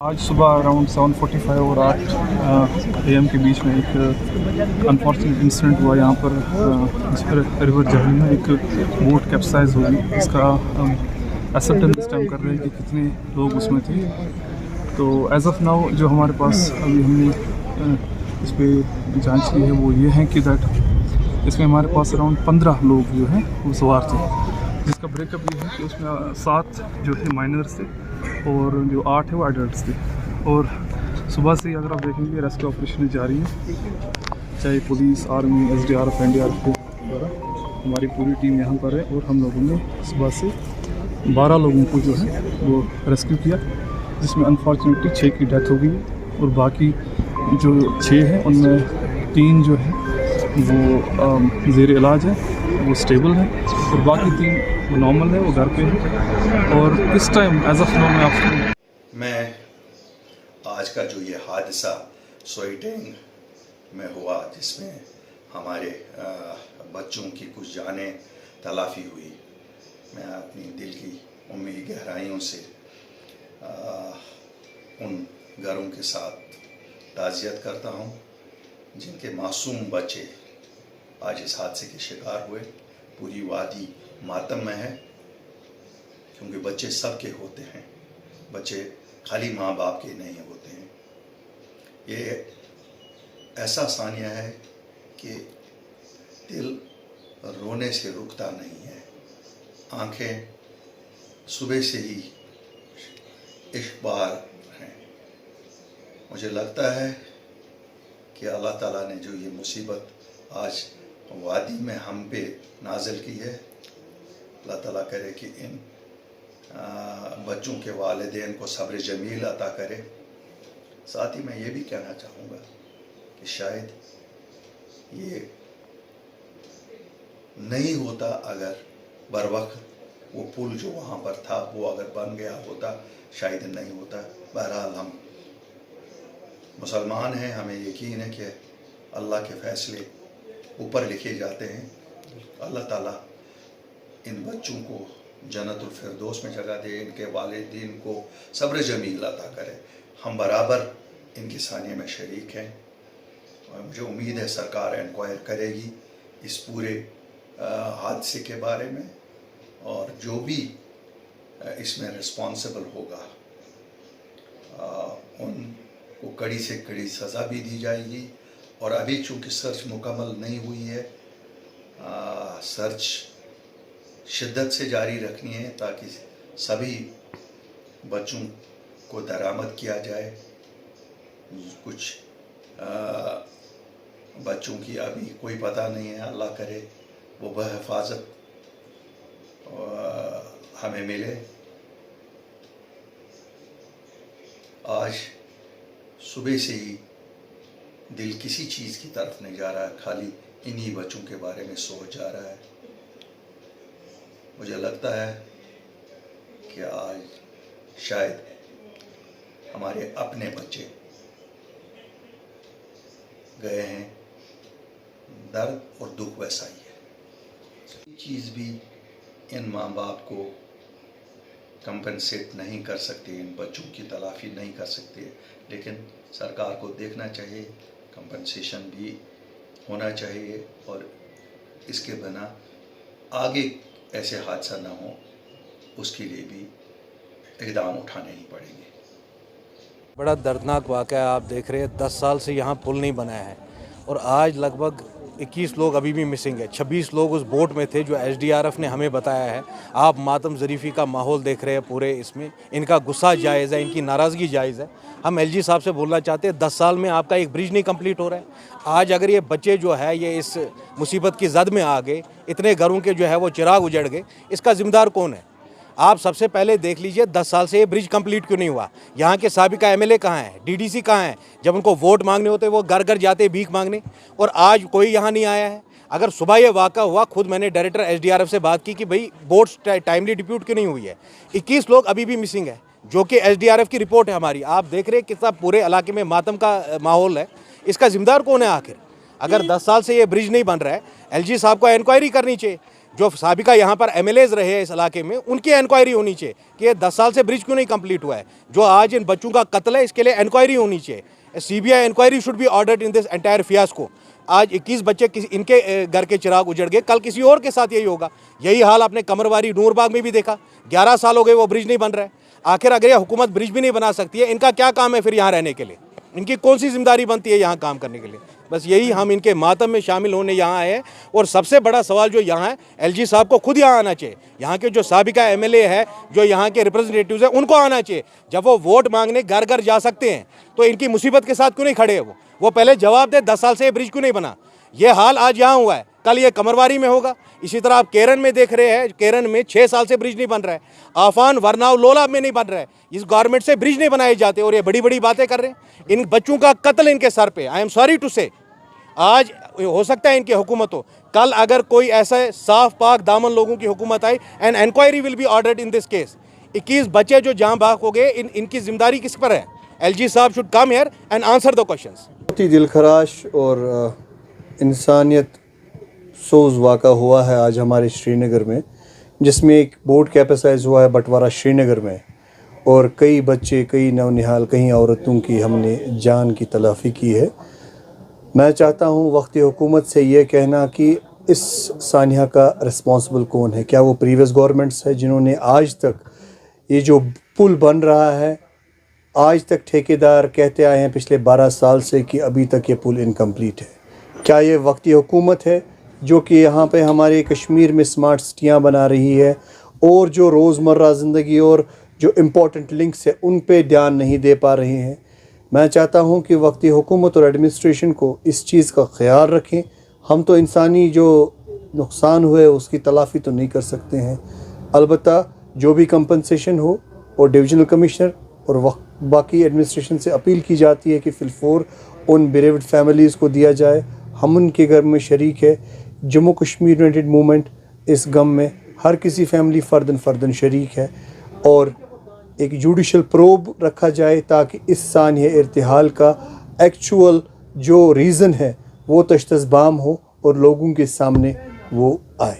आज सुबह अराउंड 7:45 और 8 AM के बीच में एक अनफॉर्चुनेट इंसिडेंट हुआ यहाँ पर रिवर जहल में। एक बोट कैप्साइज हुई, इसका एक्सेप्टेंस इस टाइम कर रहे हैं कि कितने लोग उसमें थे। तो एज ऑफ नाउ जो हमारे पास अभी हमने इस पर जांच की है वो ये है कि दैट इसमें हमारे पास अराउंड 15 लोग जो हैं वो सवार थे, जिसका ब्रेकअप ये है कि उसमें 7 जो थे माइनर्स थे और जो 8 है वो एडल्ट्स थे। और सुबह से ही अगर आप देखेंगे रेस्क्यू ऑपरेशन जारी है, चाहे पुलिस, आर्मी, SDRF, NDRF के द्वारा। हमारी पूरी टीम यहाँ पर है और हम लोगों ने सुबह से 12 लोगों को जो है वो रेस्क्यू किया, जिसमें अनफॉर्चुनेटली 6 की डेथ हो गई और बाकी जो 6 हैं उनमें 3 जो है वो ज़ेर इलाज है, वो स्टेबल है, और बाकी 3 नॉर्मल है, वो घर पे है। और इस टाइम एज ऑफ नाउ मैं आज का जो ये हादसा सोईटेंग में हुआ, जिसमें हमारे बच्चों की कुछ जानें तलाफ़ी हुई, मैं अपनी दिल की उम्मी गहराइयों से उन घरों के साथ ताज़ियत करता हूँ जिनके मासूम बच्चे आज इस हादसे के शिकार हुए। पूरी वादी मातम में है, क्योंकि बच्चे सबके होते हैं, बच्चे खाली माँ बाप के नहीं होते हैं। ये ऐसा सानिया है कि दिल रोने से रुकता नहीं है, आंखें सुबह से ही इश्क़बार हैं। मुझे लगता है कि अल्लाह ताला ने जो ये मुसीबत आज वादी में हम पे नाजिल की है, अल्लाह ताला करे कि इन बच्चों के वालिदैन को सब्र जमील अता करे। साथ ही मैं ये भी कहना चाहूँगा कि शायद ये नहीं होता अगर बर वक्त वो पुल जो वहाँ पर था वो अगर बन गया होता, शायद नहीं होता। बहरहाल हम मुसलमान हैं, हमें यकीन है कि अल्लाह के फ़ैसले ऊपर लिखे जाते हैं। अल्लाह ताला इन बच्चों को जन्नतुल फिरदौस में जगह दे, इनके वालिदैन को सब्र जमील अता करे। हम बराबर इनकी सानिया में शरीक हैं और मुझे उम्मीद है सरकार इंक्वायर करेगी इस पूरे हादसे के बारे में, और जो भी इसमें रिस्पॉन्सिबल होगा उनको कड़ी से कड़ी सज़ा भी दी जाएगी। और अभी चूँकि सर्च मुकम्मल नहीं हुई है, सर्च शिद्दत से जारी रखनी है ताकि सभी बच्चों को दरामद किया जाए। कुछ बच्चों की अभी कोई पता नहीं है, अल्लाह करे वो बहिफाजत हमें मिले। आज सुबह से ही दिल किसी चीज़ की तरफ नहीं जा रहा है, खाली इन्हीं बच्चों के बारे में सोच जा रहा है। मुझे लगता है कि आज शायद हमारे अपने बच्चे गए हैं, दर्द और दुख वैसा ही है। चीज़ भी इन माँ बाप को कंपनसेट नहीं कर सकते, इन बच्चों की तलाफ़ी नहीं कर सकते, लेकिन सरकार को देखना चाहिए, कंपनसेशन भी होना चाहिए, और इसके बिना आगे ऐसे हादसा ना हो उसके लिए भी इक़दाम उठाने ही पड़ेंगे। बड़ा दर्दनाक वाक़या आप देख रहे हैं। 10 साल से यहाँ पुल नहीं बना है और आज लगभग 21 लोग अभी भी मिसिंग है। 26 लोग उस बोट में थे जो SDRF ने हमें बताया है। आप मातम ज़रीफ़ी का माहौल देख रहे हैं पूरे इसमें। इनका गुस्सा जायज़ है, इनकी नाराज़गी जायज़ है। हम LG साहब से बोलना चाहते हैं, 10 साल में आपका एक ब्रिज नहीं कंप्लीट हो रहा है। आज अगर ये बच्चे जो है ये इस मुसीबत की जद में आ गए, इतने घरों के जो है वो चिराग उजड़ गए, इसका ज़िम्मेदार कौन है? आप सबसे पहले देख लीजिए 10 साल से ये ब्रिज कंप्लीट क्यों नहीं हुआ? यहाँ के साबिका MLA कहाँ हैं? DDC कहाँ हैं? जब उनको वोट मांगने होते वो घर घर जाते भीख मांगने, और आज कोई यहाँ नहीं आया है। अगर सुबह ये वाक़ा हुआ, खुद मैंने डायरेक्टर SDRF से बात की कि भाई बोट्स टाइमली डिप्यूट क्यों नहीं हुई है। 21 लोग अभी भी मिसिंग है, जो कि SDRF की रिपोर्ट है हमारी। आप देख रहे हैं कितना पूरे इलाके में मातम का माहौल है। इसका ज़िम्मेदार कौन है आखिर? अगर 10 साल से ये ब्रिज नहीं बन रहा है, LG साहब को इंक्वायरी करनी चाहिए। जो साबिका यहाँ पर एमएलएज रहे हैं इस इलाके में, उनकी इंक्वायरी होनी चाहिए कि ये 10 साल से ब्रिज क्यों नहीं कंप्लीट हुआ है। जो आज इन बच्चों का कत्ल है, इसके लिए इंक्वायरी होनी चाहिए। CBI inquiry should be ordered in this entire fiasco. आज 21 बच्चे इनके घर के चिराग उजड़ गए, कल किसी और के साथ यही होगा। यही हाल आपने कमरवारी नूरबाग में भी देखा, 11 साल हो गए वो ब्रिज नहीं बन रहा है। आखिर अगर ये हुकूमत ब्रिज भी नहीं बना सकती है, इनका क्या काम है फिर यहाँ रहने के लिए? इनकी कौन सी जिम्मेदारी बनती है यहाँ काम करने के लिए? बस यही हम इनके मातम में शामिल होने यहाँ आए हैं। और सबसे बड़ा सवाल जो यहाँ है, एलजी साहब को खुद यहाँ आना चाहिए। यहाँ के जो साबिका एमएलए है, जो यहाँ के रिप्रेजेंटेटिव्स हैं, उनको आना चाहिए। जब वो वोट मांगने घर घर जा सकते हैं तो इनकी मुसीबत के साथ क्यों नहीं खड़े हैं? वो पहले जवाब दे, 10 साल से ये ब्रिज क्यों नहीं बना? ये हाल आज यहाँ हुआ है, कल ये कमरवारी में होगा। इसी तरह आप केरन में देख रहे हैं, केरन में 6 साल से ब्रिज नहीं बन रहा है। आफान वरनाव लोला में नहीं बन रहा है। इस गवर्नमेंट से ब्रिज नहीं बनाए जाते और ये बड़ी बड़ी बातें कर रहे हैं। इन बच्चों का कत्ल इनके सर पे, आई एम सॉरी टू से। आज हो सकता है इनकी हुकूमत हो, कल अगर कोई ऐसे साफ पाक दामन लोगों की हुकूमत आई, and inquiry will be ordered in this case. 21 बच्चे जो जाँ बाग हो गए, इनकी जिम्मेदारी किस पर है? एलजी साहब should come here and answer the questions. बहुत ही दिलखराश और इंसानियत सोज वाक़ा हुआ है आज हमारे श्रीनगर में, जिसमें एक बोट कैपेसाइज हुआ है बटवारा श्रीनगर में, और कई बच्चे, कई नौनिहाल, कई औरतों की हमने जान की तलाफ़ी की है। मैं चाहता हूँ वक्ती हुकूमत से ये कहना कि इस सानिया का रिस्पॉन्सिबल कौन है? क्या वो प्रीवियस गवर्नमेंट्स है जिन्होंने आज तक ये जो पुल बन रहा है, आज तक ठेकेदार कहते आए हैं पिछले 12 साल से कि अभी तक ये पुल इनकम्प्लीट है? क्या ये वक्ती हुकूमत है जो कि यहाँ पे हमारे कश्मीर में स्मार्ट सिटियाँ बना रही है और जो रोज़मर्रा ज़िंदगी और जो इम्पोर्टेंट लिंक्स है उन पे ध्यान नहीं दे पा रहे हैं? मैं चाहता हूँ कि वक्ती हुकूमत और एडमिनिस्ट्रेशन को इस चीज़ का ख्याल रखें। हम तो इंसानी जो नुकसान हुए उसकी तलाफ़ी तो नहीं कर सकते हैं, अलबत्ता जो भी कंपनसेशन हो, और डिविजनल कमिश्नर और बाकी एडमिनिस्ट्रेशन से अपील की जाती है कि फिलफोर उन बेरेव्ड फैमिलीज़ को दिया जाए। हम उनके घर में शरीक है। जम्मू कश्मीर यूनाइटेड मूवमेंट इस गम में हर किसी फैमिली फ़र्दन शरीक है, और एक जुडिशल प्रोब रखा जाए ताकि इस सानिया इर्तिहाल का एक्चुअल जो रीज़न है वो तश्तज़बाम हो और लोगों के सामने वो आए।